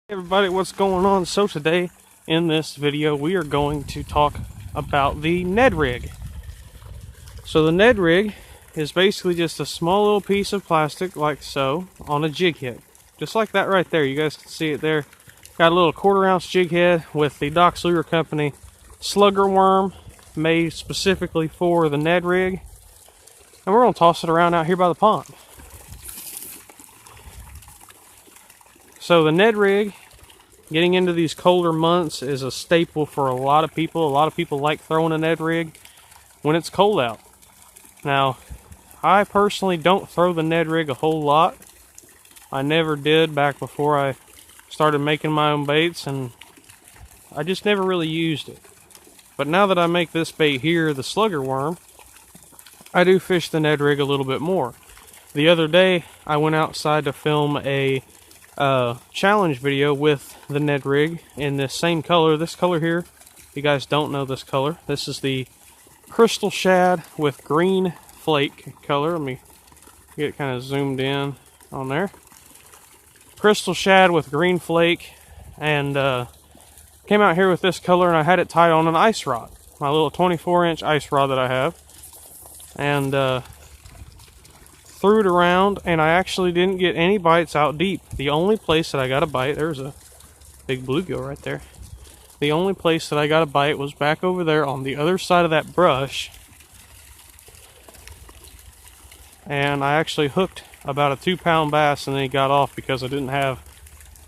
Hey everybody, what's going on? So today in this video we are going to talk about the Nedrig. So the Nedrig is basically just a small little piece of plastic like so on a jig head. Just like that right there. You guys can see it there. Got a little 1/4 ounce jig head with the Doc's Lure Company slugger worm made specifically for the Nedrig. And we're going to toss it around out here by the pond. So the Nedrig, getting into these colder months, is a staple for a lot of people. A lot of people like throwing a Nedrig when it's cold out. Now, I personally don't throw the Nedrig a whole lot. I never did back before I started making my own baits, and I just never really used it. But now that I make this bait here, the slugger worm, I do fish the Nedrig a little bit more. The other day, I went outside to film a challenge video with the Nedrig in this same color. This color here, if you guys don't know this color, this is the crystal shad with green flake color. Let me get it kind of zoomed in on there. Crystal shad with green flake, and came out here with this color, and I had it tied on an ice rod, my little 24-inch ice rod that I have, and threw it around, and I actually didn't get any bites out deep. The only place that I got a bite, there's a big bluegill right there. The only place that I got a bite was back over there on the other side of that brush. And I actually hooked about a 2-pound bass, and then he got off because I didn't have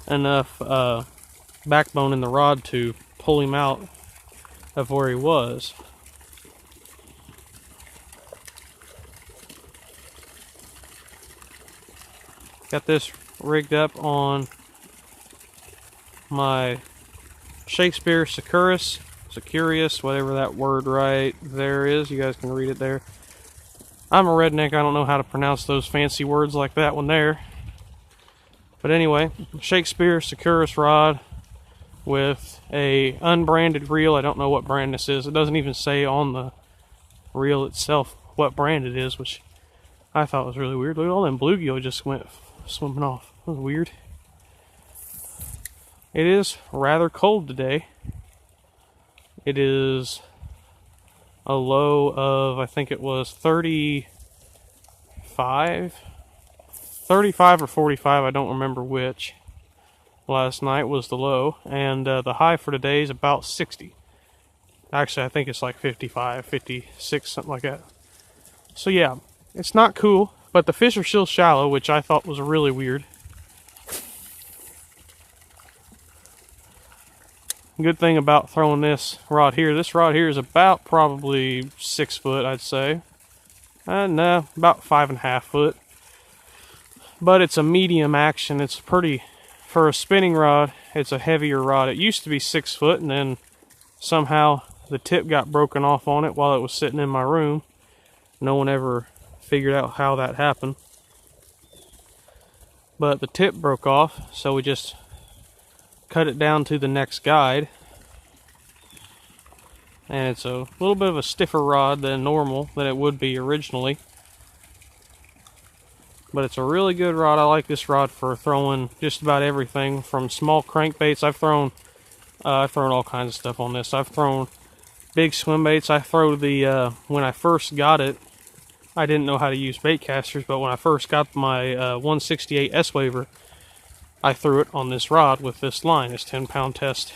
enough backbone in the rod to pull him out of where he was. Got this rigged up on my Shakespeare Securus, whatever that word right there is. You guys can read it there. I'm a redneck. I don't know how to pronounce those fancy words like that one there. But anyway, Shakespeare Securus rod with a unbranded reel. I don't know what brand this is. It doesn't even say on the reel itself what brand it is, which I thought was really weird. Look at all them bluegill just went swimming off. That was weird. It is rather cold today. It is a low of, I think it was 35 or 45, I don't remember which. Last night was the low, and the high for today is about 60. Actually, I think it's like 55, 56, something like that. So yeah, it's not cool. But the fish are still shallow, which I thought was really weird. Good thing about throwing this rod here is about probably 6 foot, I'd say. No, about 5.5 foot. But it's a medium action. It's pretty, for a spinning rod, it's a heavier rod. It used to be 6 foot, and then somehow the tip got broken off on it while it was sitting in my room. No one ever figured out how that happened, but the tip broke off, so we just cut it down to the next guide, and it's a little bit of a stiffer rod than normal, than it would be originally, but it's a really good rod. I like this rod for throwing just about everything from small crankbaits. I've thrown all kinds of stuff on this. I've thrown big swim baits. I throw the when I first got it, I didn't know how to use bait casters, but when I first got my 168 S-Waver, I threw it on this rod with this line, this 10-pound test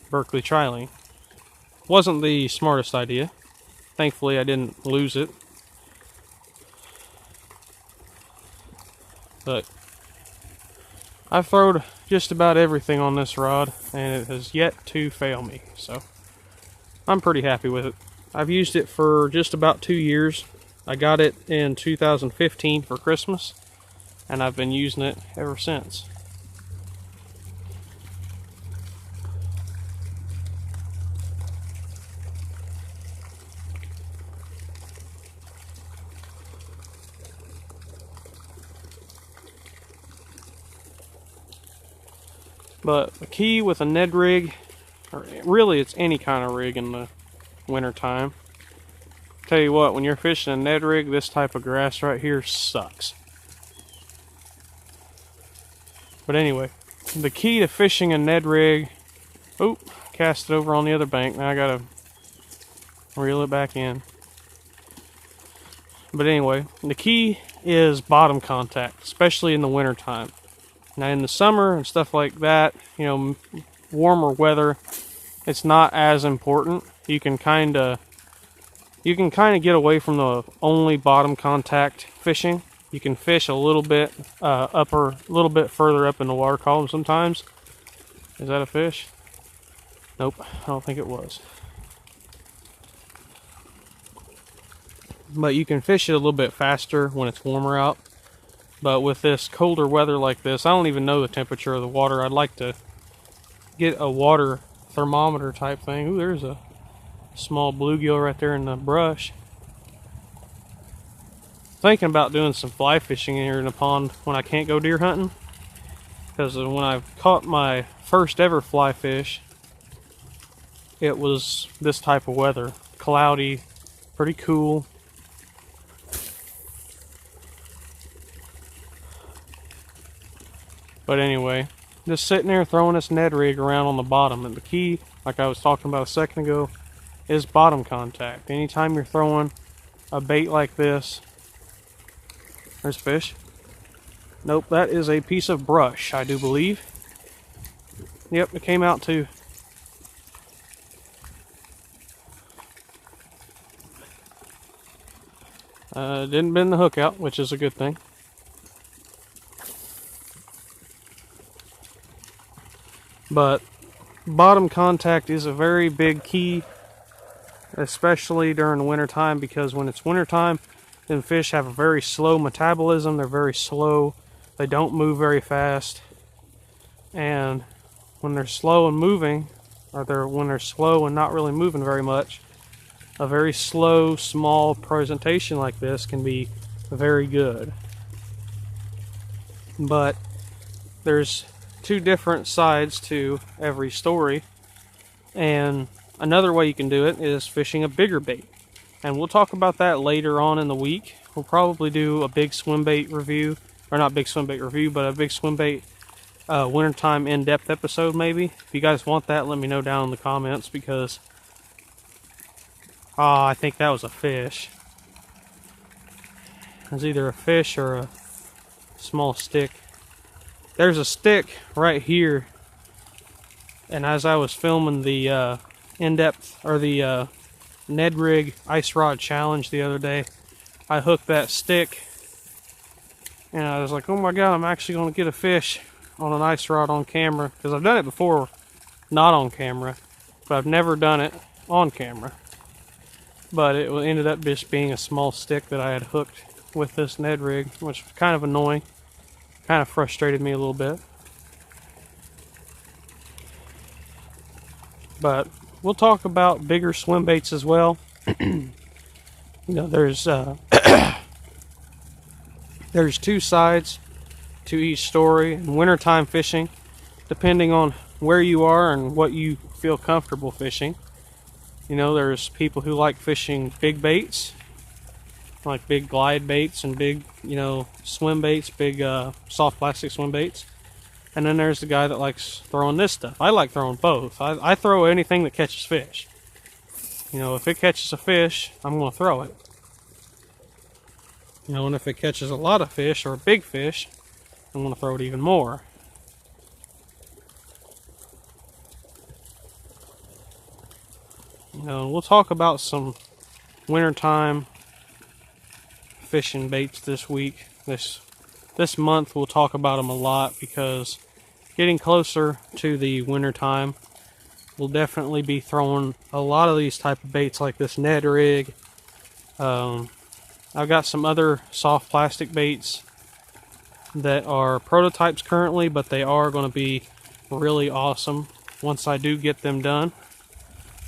Berkeley Trilene. Wasn't the smartest idea. Thankfully, I didn't lose it. But I've thrown just about everything on this rod, and it has yet to fail me, so I'm pretty happy with it. I've used it for just about 2 years. I got it in 2015 for Christmas, and I've been using it ever since. But the key with a Ned rig, or really it's any kind of rig in the winter time, tell you what, when you're fishing a Ned rig, this type of grass right here sucks. But anyway, the key to fishing a Ned rig, oh, cast it over on the other bank. Now I gotta reel it back in. But anyway, the key is bottom contact, especially in the winter time. Now in the summer and stuff like that, you know, warmer weather, it's not as important. You can kind of get away from the only bottom contact fishing. You can fish a little bit a little bit further up in the water column sometimes. Is that a fish? Nope, I don't think it was. But you can fish it a little bit faster when it's warmer out. But with this colder weather like this, I don't even know the temperature of the water. I'd like to get a water thermometer type thing. Ooh, there's a small bluegill right there in the brush. Thinking about doing some fly fishing here in the pond when I can't go deer hunting, because when I caught my first ever fly fish, it was this type of weather, cloudy, pretty cool. But anyway, just sitting there throwing this Ned rig around on the bottom, and the key, like I was talking about a second ago, is bottom contact. Anytime you're throwing a bait like this, there's fish. Nope, that is a piece of brush, I do believe. Yep, it came out too. Didn't bend the hook out, which is a good thing. But bottom contact is a very big key, especially during the winter time, because when it's winter time, then fish have a very slow metabolism. They're very slow. They don't move very fast. And when they're slow and moving, or when they're slow and not really moving very much, a very slow, small presentation like this can be very good. But there's two different sides to every story, and another way you can do it is fishing a bigger bait, and we'll talk about that later on in the week. We'll probably do a big swim bait review, or not big swim bait review, but a big swim bait wintertime in-depth episode maybe. If you guys want that, let me know down in the comments, because I think that was a fish. It was either a fish or a small stick. There's a stick right here, and as I was filming the in-depth, or the Ned rig ice rod challenge the other day, I hooked that stick, and I was like, oh my god, I'm actually going to get a fish on an ice rod on camera, because I've done it before not on camera, but I've never done it on camera. But it ended up just being a small stick that I had hooked with this Ned rig, which was kind of annoying. Kind of frustrated me a little bit. But we'll talk about bigger swim baits as well. You know, there's two sides to each story. In wintertime fishing, depending on where you are and what you feel comfortable fishing. You know, there's people who like fishing big baits, like big glide baits and big, you know, swim baits, big soft plastic swim baits. And then there's the guy that likes throwing this stuff. I like throwing both. I throw anything that catches fish. You know, if it catches a fish, I'm going to throw it. You know, and if it catches a lot of fish or a big fish, I'm going to throw it even more. You know, we'll talk about some wintertime fishing baits this week. This month we'll talk about them a lot, because getting closer to the winter time, we'll definitely be throwing a lot of these type of baits like this Ned rig. I've got some other soft plastic baits that are prototypes currently, but they are going to be really awesome once I do get them done,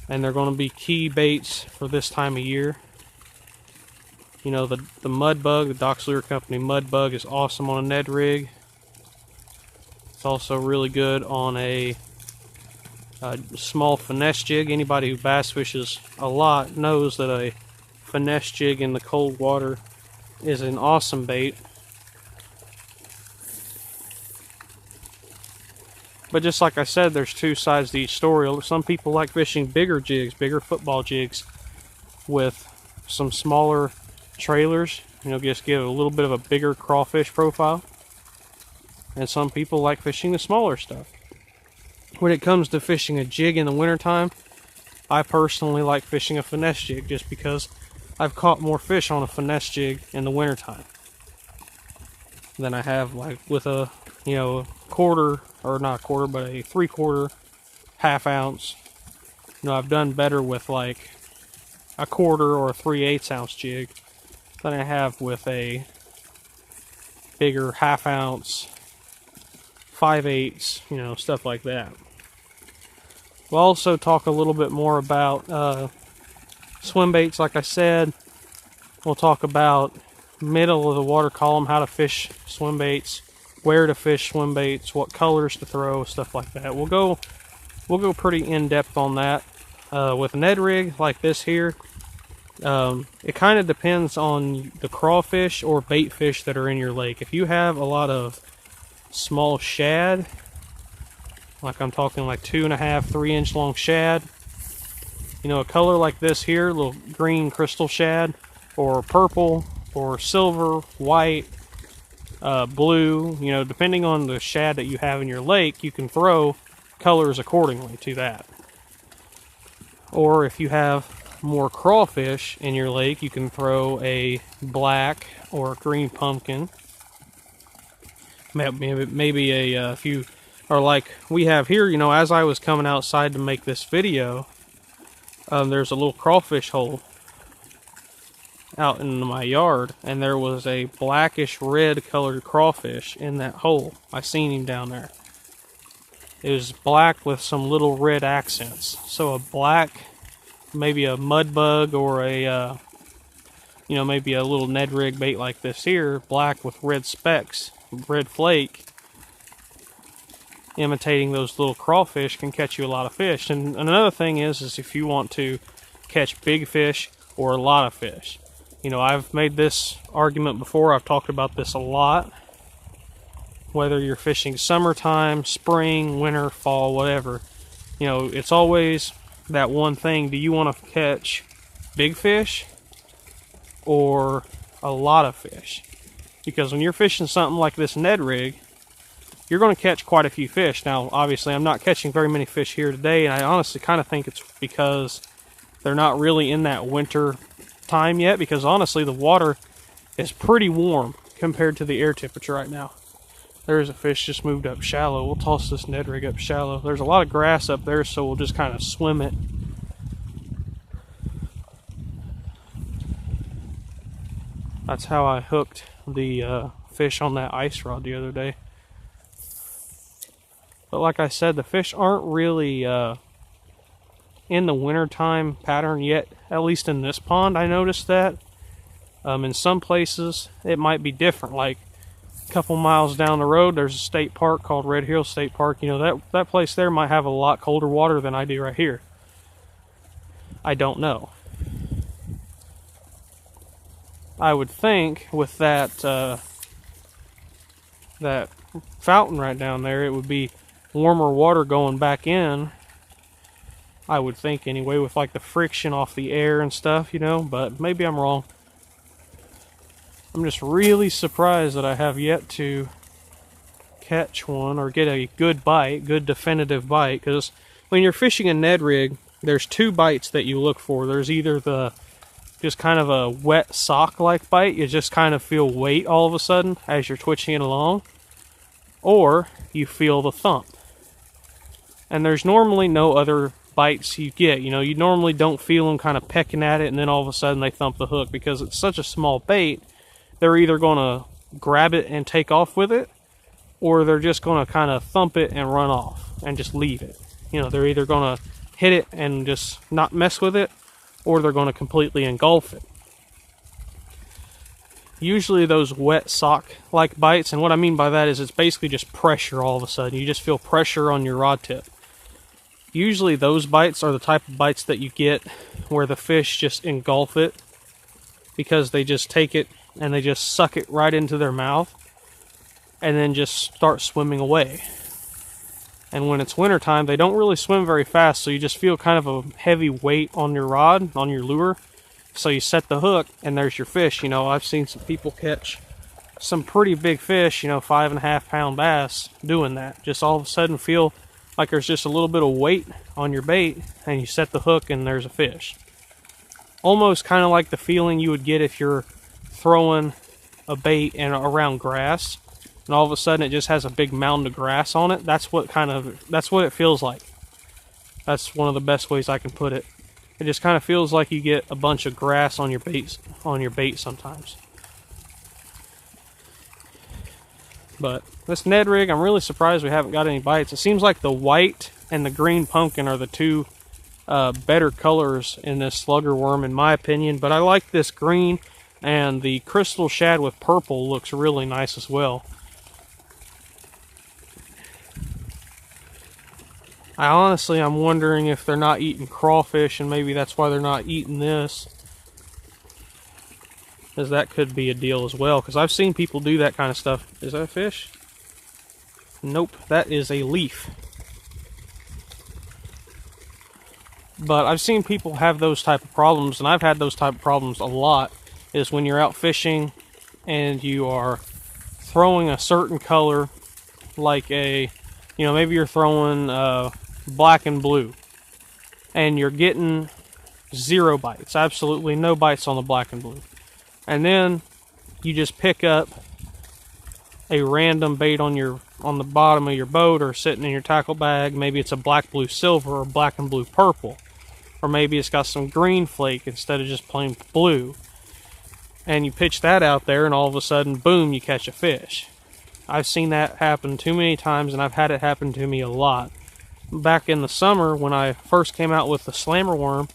and they're going to be key baits for this time of year. You know, the mud bug, the Doc's Lure Company mud bug, is awesome on a Ned rig. It's also really good on a small finesse jig. Anybody who bass fishes a lot knows that a finesse jig in the cold water is an awesome bait. But just like I said, there's two sides to each story. Some people like fishing bigger jigs, bigger football jigs with some smaller trailers, just give a little bit of a bigger crawfish profile. And some people like fishing the smaller stuff. When it comes to fishing a jig in the wintertime, I personally like fishing a finesse jig just because I've caught more fish on a finesse jig in the wintertime than I have like with a, quarter, or not a quarter, but a 3/4, half ounce. I've done better with like a quarter or a 3/8 ounce jig than I have with a bigger half ounce, 5/8, stuff like that. We'll also talk a little bit more about swim baits, like I said. We'll talk about middle of the water column, how to fish swim baits, where to fish swim baits, what colors to throw, stuff like that. We'll go pretty in depth on that. With a Ned rig like this here, it kind of depends on the crawfish or bait fish that are in your lake. If you have a lot of small shad, like I'm talking like 2.5, 3-inch long shad, a color like this here, little green crystal shad, or purple, or silver, white, blue, depending on the shad that you have in your lake, you can throw colors accordingly to that. Or if you have more crawfish in your lake, you can throw a black or a green pumpkin. Maybe a few, or like we have here, as I was coming outside to make this video, there's a little crawfish hole out in my yard, and there was a blackish red colored crawfish in that hole. I seen him down there. It was black with some little red accents. So a black, maybe a mud bug, or a maybe a little Ned rig bait like this here, black with red specks, red flake, imitating those little crawfish, can catch you a lot of fish. And another thing is if you want to catch big fish or a lot of fish, I've made this argument before. I've talked about this a lot. Whether you're fishing summertime, spring, winter, fall, whatever, it's always that one thing. Do you want to catch big fish or a lot of fish? Because when you're fishing something like this Ned rig, you're going to catch quite a few fish. Now, obviously, I'm not catching very many fish here today, and I honestly kind of think it's because they're not really in that winter time yet, because honestly, the water is pretty warm compared to the air temperature right now. There's a fish just moved up shallow. We'll toss this Ned rig up shallow. There's a lot of grass up there, so we'll just kind of swim it. That's how I hooked the fish on that ice rod the other day. But like I said, the fish aren't really in the wintertime pattern yet, at least in this pond. I noticed that. In some places, it might be different. Like a couple miles down the road, there's a state park called Red Hill State Park. That place there might have a lot colder water than I do right here. I don't know. I would think with that that fountain right down there, it would be warmer water going back in. I would think anyway, with like the friction off the air and stuff, but maybe I'm wrong. I'm just really surprised that I have yet to catch one or get a good bite, good definitive bite, because when you're fishing a Ned rig, there's two bites that you look for. There's either the just kind of a wet sock-like bite, you just kind of feel weight all of a sudden as you're twitching it along, or you feel the thump. And there's normally no other bites you get. You normally don't feel them kind of pecking at it and then all of a sudden they thump the hook, because it's such a small bait. They're either going to grab it and take off with it, or they're just going to kind of thump it and run off and just leave it. They're either going to hit it and just not mess with it, or they're going to completely engulf it. Usually those wet sock-like bites, and what I mean by that is it's basically just pressure all of a sudden. You just feel pressure on your rod tip. Usually those bites are the type of bites that you get where the fish just engulf it, because they just take it and they just suck it right into their mouth and then just start swimming away. And when it's wintertime, they don't really swim very fast, so you just feel kind of a heavy weight on your rod, on your lure. So you set the hook, and there's your fish. You know, I've seen some people catch some pretty big fish, you know, 5.5 pound bass doing that. Just all of a sudden feel like there's just a little bit of weight on your bait, and you set the hook and there's a fish. Almost kind of like the feeling you would get if you're throwing a bait and around grass, and all of a sudden it just has a big mound of grass on it. That's what it feels like. That's one of the best ways I can put it. It just kind of feels like you get a bunch of grass on your bait sometimes. But this Nedrig, I'm really surprised we haven't got any bites. It seems like the white and the green pumpkin are the two better colors in this slugger worm, in my opinion. But I like this green, and the crystal shad with purple looks really nice as well. I'm wondering if they're not eating crawfish, and maybe that's why they're not eating this. Because that could be a deal as well, because I've seen people do that kind of stuff. Is that a fish? Nope, that is a leaf. But I've seen people have those type of problems, and I've had those type of problems a lot, is when you're out fishing and you are throwing a certain color, like maybe you're throwing black and blue, and you're getting 0 bites, absolutely no bites on the black and blue. And then you just pick up a random bait on the bottom of your boat or sitting in your tackle bag. Maybe it's a black, blue, silver, or black and blue, purple. Or maybe it's got some green flake instead of just plain blue. And you pitch that out there, and all of a sudden, boom, you catch a fish. I've seen that happen too many times, and I've had it happen to me a lot. Back in the summer, when I first came out with the slammer worm,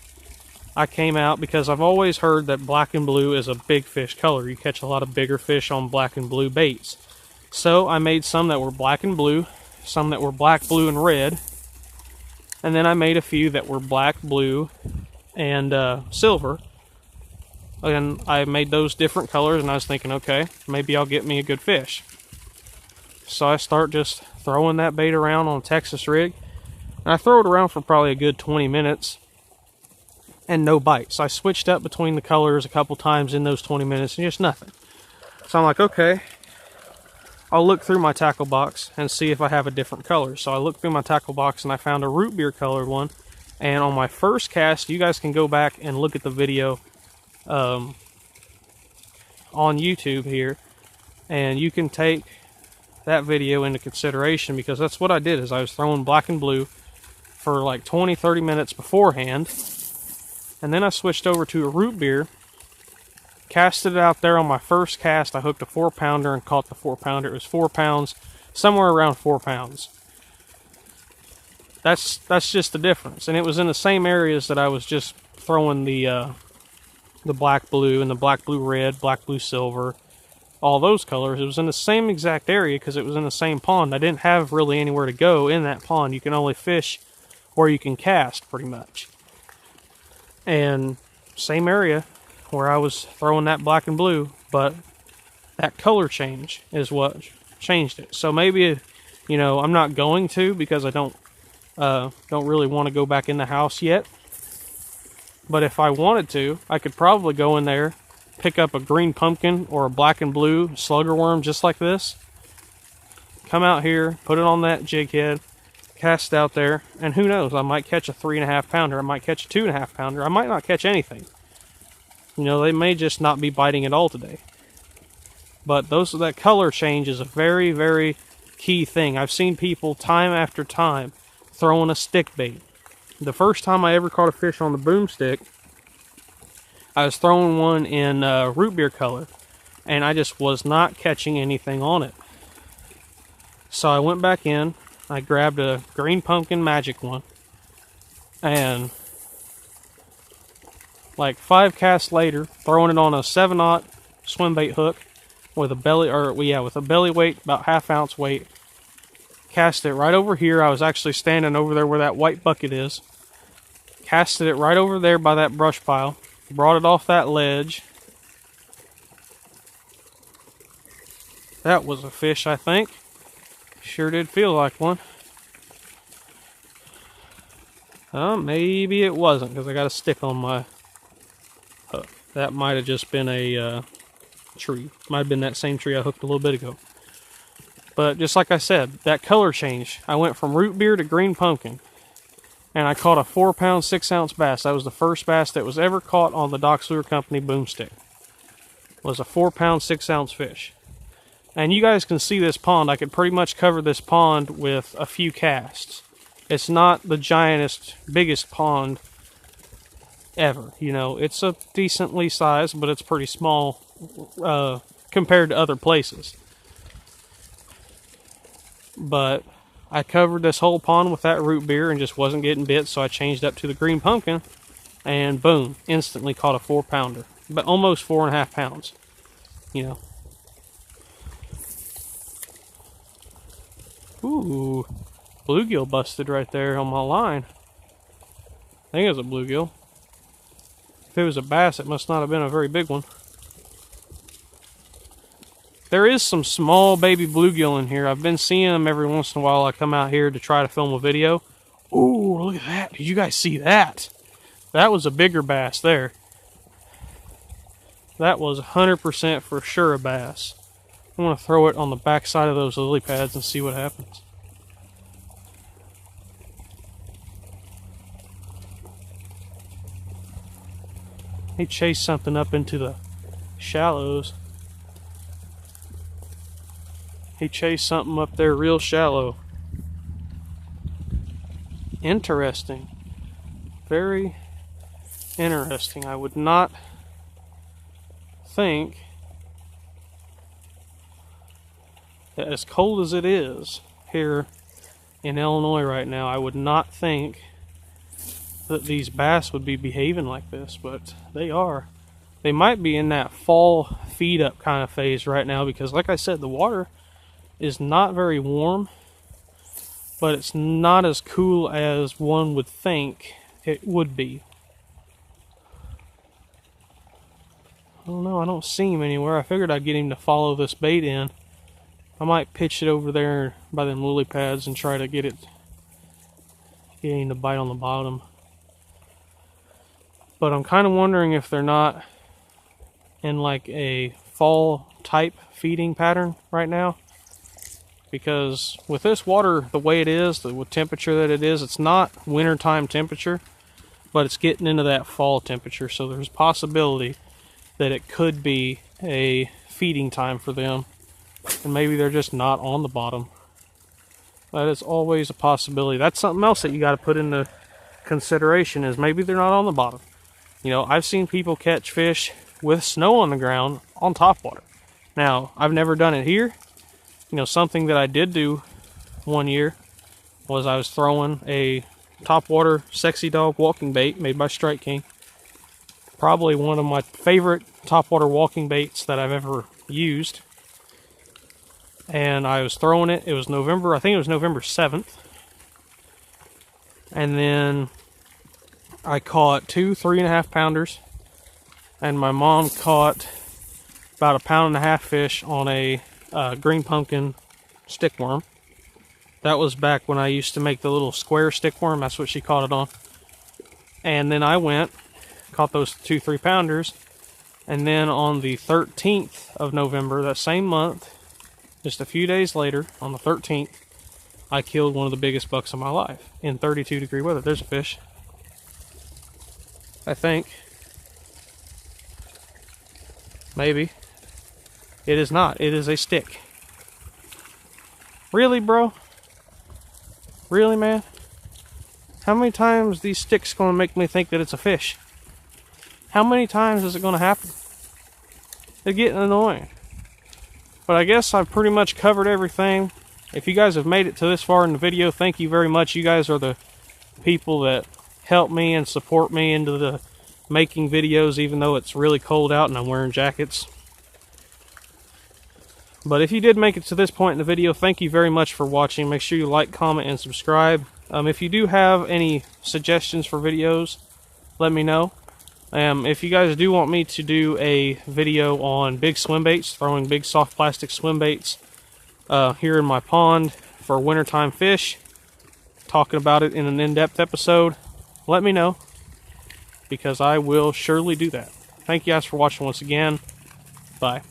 I came out because I've always heard that black and blue is a big fish color. You catch a lot of bigger fish on black and blue baits. So I made some that were black and blue, some that were black, blue, and red, and then I made a few that were black, blue, and silver. And I made those different colors, and I was thinking, okay, maybe I'll get me a good fish. So I start just throwing that bait around on a Texas rig, and I throw it around for probably a good 20 minutes, and no bites. I switched up between the colors a couple times in those 20 minutes, and just nothing. So I'm like, okay, I'll look through my tackle box and see if I have a different color. So I looked through my tackle box, and I found a root beer colored one. And on my first cast, you guys can go back and look at the video on YouTube here, and you can take that video into consideration, because that's what I did. Is I was throwing black and blue for like 20-30 minutes beforehand, and then I switched over to a root beer, casted it out there on my first cast. I hooked a 4-pounder and caught the 4-pounder. It was 4 pounds, somewhere around 4 pounds. That's just the difference. And it was in the same areas that I was just throwing the black blue and the black blue red, black blue silver, all those colors. It was in the same exact area because it was in the same pond. I didn't have really anywhere to go in that pond. You can only fish where you can cast, pretty much. And same area where I was throwing that black and blue, but that color change is what changed it. So maybe, I'm not going to, because I don't really want to go back in the house yet. But if I wanted to, I could probably go in there, pick up a green pumpkin or a black and blue slugger worm just like this, come out here, put it on that jig head, cast out there, and who knows, I might catch a 3.5 pounder, I might catch a 2.5 pounder, I might not catch anything. They may just not be biting at all today. But that color change is a very, very key thing. I've seen people time after time throwing a stick bait. The first time I ever caught a fish on the boomstick, I was throwing one in root beer color, and I just was not catching anything on it. So I went back in, I grabbed a green pumpkin magic one, and like 5 casts later, throwing it on a 7/0 swim bait hook with a belly weight, about 1/2 ounce weight. Cast it right over here. I was actually standing over there where that white bucket is. Casted it right over there by that brush pile. Brought it off that ledge. That was a fish, I think. Sure did feel like one. Maybe it wasn't, because I got a stick on my hook. That might have just been a tree. Might have been that same tree I hooked a little bit ago. But just like I said, that color change. I went from root beer to green pumpkin. And I caught a 4-pound, 6-ounce bass. That was the first bass that was ever caught on the Dock's Lure Company boomstick. Was a 4-pound, 6-ounce fish. And you guys can see this pond. I could pretty much cover this pond with a few casts. It's not the giantest, biggest pond ever. You know, it's a decently sized, but it's pretty small compared to other places. But I covered this whole pond with that root beer and just wasn't getting bit, so I changed up to the green pumpkin, and boom, instantly caught a 4-pounder. But almost 4.5 pounds, you know. Ooh, bluegill busted right there on my line. I think it was a bluegill. If it was a bass, it must not have been a very big one. There is some small baby bluegill in here. I've been seeing them every once in a while. I come out here to try to film a video. Ooh, look at that. Did you guys see that? That was a bigger bass there. That was 100% for sure a bass. I'm going to throw it on the back side of those lily pads and see what happens. He chased something up into the shallows. He chased something up there real shallow. Interesting. Very interesting. I would not think that, as cold as it is here in Illinois right now, I would not think that these bass would be behaving like this, but they are. They might be in that fall feed up kind of phase right now, because like I said, the water is not very warm, but it's not as cool as one would think it would be. I don't know, I don't see him anywhere. I figured I'd get him to follow this bait in. I might pitch it over there by them lily pads and try to get him to bite on the bottom. But I'm kind of wondering if they're not in like a fall type feeding pattern right now. Because with this water the way it is, the temperature that it is, it's not wintertime temperature, but it's getting into that fall temperature. So there's a possibility that it could be a feeding time for them, and maybe they're just not on the bottom. That is always a possibility. That's something else that you got to put into consideration, is maybe they're not on the bottom. You know, I've seen people catch fish with snow on the ground on topwater. Now, I've never done it here. You know, something that I did do one year was I was throwing a topwater sexy dog walking bait made by Strike King. Probably one of my favorite topwater walking baits that I've ever used. And I was throwing it. It was November, I think it was November 7th. And then I caught 2 3.5 pounders. And my mom caught about 1.5 pound fish on a green pumpkin stickworm. That was back when I used to make the little square stickworm. That's what she caught it on. And then I went, caught those 2 3 pounders, and then on the 13th of November, that same month, just a few days later, on the 13th, I killed one of the biggest bucks of my life in 32-degree weather. There's a fish, I think. Maybe. It is not. It is a stick. Really, bro? Really, man? How many times these sticks going to make me think that it's a fish? How many times is it going to happen? They're getting annoying. But I guess I've pretty much covered everything. If you guys have made it to this far in the video, thank you very much. You guys are the people that help me and support me into the making videos, even though it's really cold out and I'm wearing jackets. But if you did make it to this point in the video, thank you very much for watching. Make sure you like, comment, and subscribe. If you do have any suggestions for videos, let me know. If you guys do want me to do a video on big swim baits, throwing big soft plastic swim baits here in my pond for wintertime fish, talking about it in an in-depth episode, let me know, because I will surely do that. Thank you guys for watching once again. Bye.